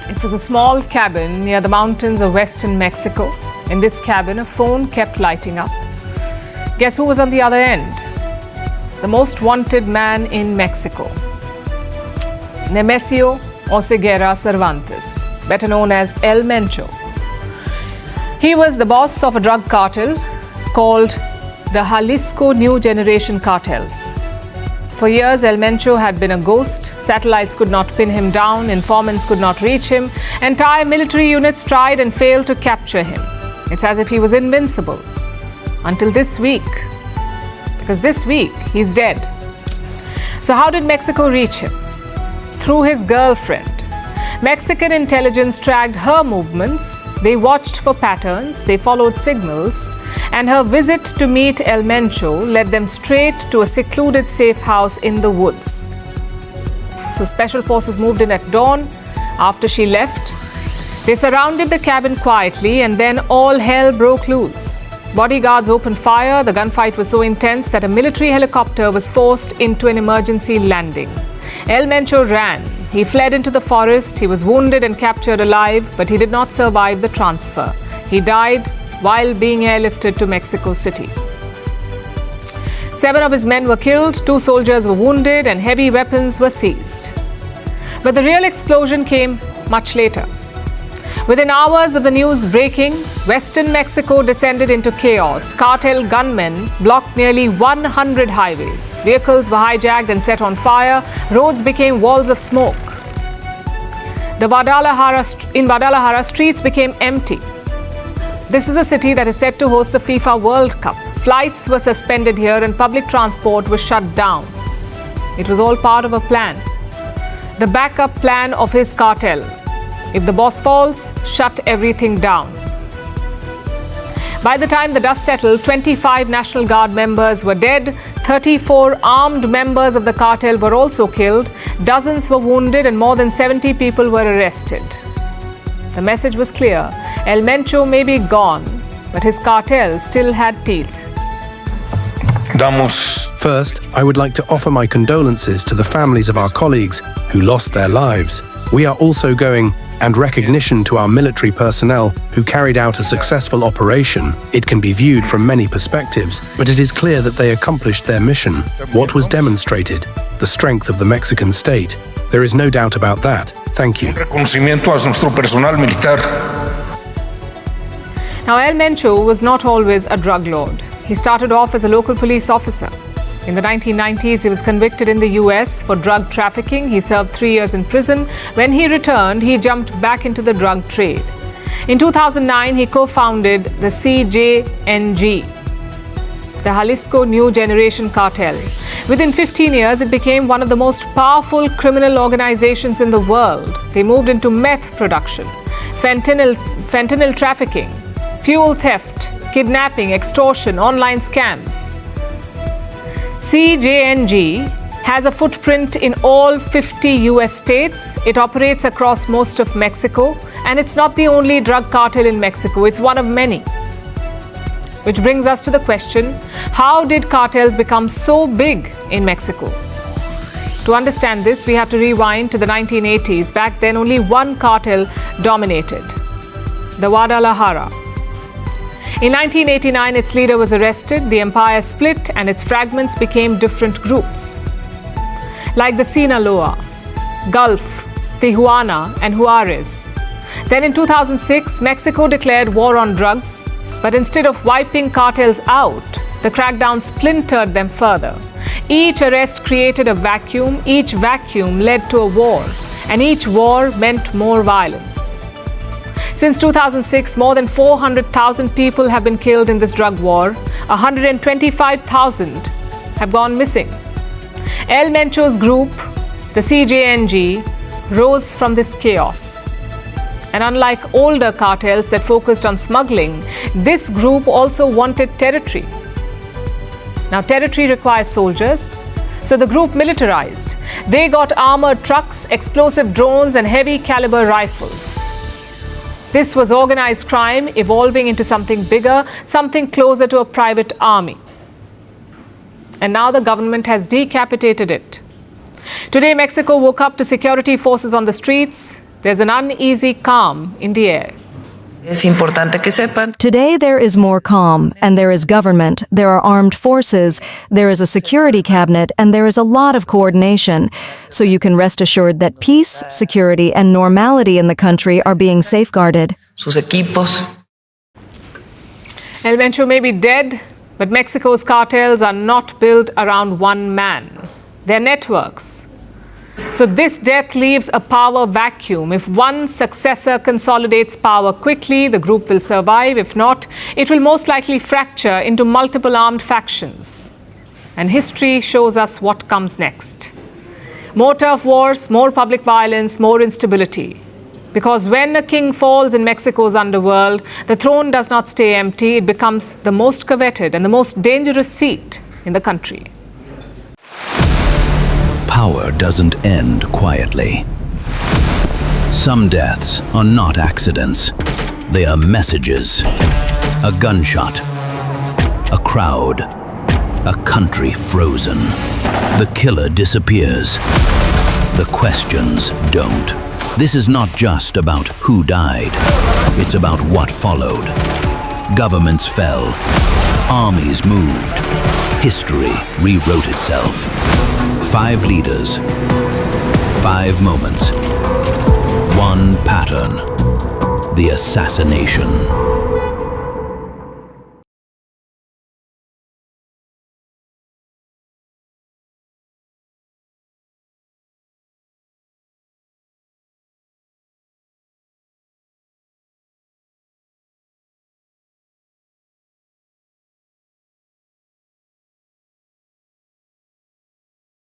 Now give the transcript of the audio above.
It was a small cabin near the mountains of western Mexico. In this cabin, a phone kept lighting up. Guess who was on the other end? The most wanted man in Mexico. Nemesio Oseguera Cervantes, better known as El Mencho. He was the boss of a drug cartel called the Jalisco New Generation Cartel. For years, El Mencho had been a ghost. Satellites could not pin him down, informants could not reach him, entire military units tried and failed to capture him. It's as if he was invincible. Until this week. Because this week, he's dead. So how did Mexico reach him? Through his girlfriend. Mexican intelligence tracked her movements, they watched for patterns, they followed signals, and her visit to meet El Mencho led them straight to a secluded safe house in the woods. So special forces moved in at dawn. After she left, they surrounded the cabin quietly, and then all hell broke loose. Bodyguards opened fire. The gunfight was so intense that a military helicopter was forced into an emergency landing. El Mencho ran. He fled into the forest. He was wounded and captured alive, but he did not survive the transfer. He died while being airlifted to Mexico City. 7 of his men were killed, 2 soldiers were wounded, and heavy weapons were seized. But the real explosion came much later. Within hours of the news breaking, western Mexico descended into chaos. Cartel gunmen blocked nearly 100 highways. Vehicles were hijacked and set on fire. Roads became walls of smoke. In Guadalajara, streets became empty. This is a city that is set to host the FIFA World Cup. Flights were suspended here and public transport was shut down. It was all part of a plan. The backup plan of his cartel. If the boss falls, shut everything down. By the time the dust settled, 25 National Guard members were dead, 34 armed members of the cartel were also killed, dozens were wounded, and more than 70 people were arrested. The message was clear. El Mencho may be gone, but his cartel still had teeth. First, I would like to offer my condolences to the families of our colleagues who lost their lives. We are also going and recognition to our military personnel who carried out a successful operation. It can be viewed from many perspectives, but it is clear that they accomplished their mission. What was demonstrated? The strength of the Mexican state. There is no doubt about that. Thank you. Now, El Mencho was not always a drug lord. He started off as a local police officer. In the 1990s, he was convicted in the US for drug trafficking. He served 3 years in prison. When he returned, he jumped back into the drug trade. In 2009, he co-founded the CJNG, the Jalisco New Generation Cartel. Within 15 years, it became one of the most powerful criminal organizations in the world. They moved into meth production, fentanyl trafficking, fuel theft, kidnapping, extortion, online scams. CJNG has a footprint in all 50 US states. It operates across most of Mexico, and it's not the only drug cartel in Mexico. It's one of many. Which brings us to the question, how did cartels become so big in Mexico? To understand this, we have to rewind to the 1980s. Back then, only one cartel dominated, the Guadalajara. In 1989, its leader was arrested, the empire split, and its fragments became different groups, like the Sinaloa, Gulf, Tijuana, and Juarez. Then in 2006, Mexico declared war on drugs, but instead of wiping cartels out, the crackdown splintered them further. Each arrest created a vacuum, each vacuum led to a war, and each war meant more violence. Since 2006, more than 400,000 people have been killed in this drug war. 125,000 have gone missing. El Mencho's group, the CJNG, rose from this chaos. And unlike older cartels that focused on smuggling, this group also wanted territory. Now, territory requires soldiers, so the group militarized. They got armored trucks, explosive drones, and heavy caliber rifles. This was organized crime evolving into something bigger, something closer to a private army. And now the government has decapitated it. Today, Mexico woke up to security forces on the streets. There's an uneasy calm in the air. Es importante que sepan. Today there is more calm, and there is government, there are armed forces, there is a security cabinet, and there is a lot of coordination. So you can rest assured that peace, security, and normality in the country are being safeguarded. Sus equipos. El Mencho may be dead, but Mexico's cartels are not built around one man. They're networks. So this death leaves a power vacuum. If one successor consolidates power quickly, the group will survive. If not, it will most likely fracture into multiple armed factions. And history shows us what comes next. More turf wars, more public violence, more instability. Because when a king falls in Mexico's underworld, the throne does not stay empty. It becomes the most coveted and the most dangerous seat in the country. Power doesn't end quietly. Some deaths are not accidents. They are messages. A gunshot. A crowd. A country frozen. The killer disappears. The questions don't. This is not just about who died. It's about what followed. Governments fell. Armies moved. History rewrote itself. 5 leaders, 5 moments, one pattern, the assassination.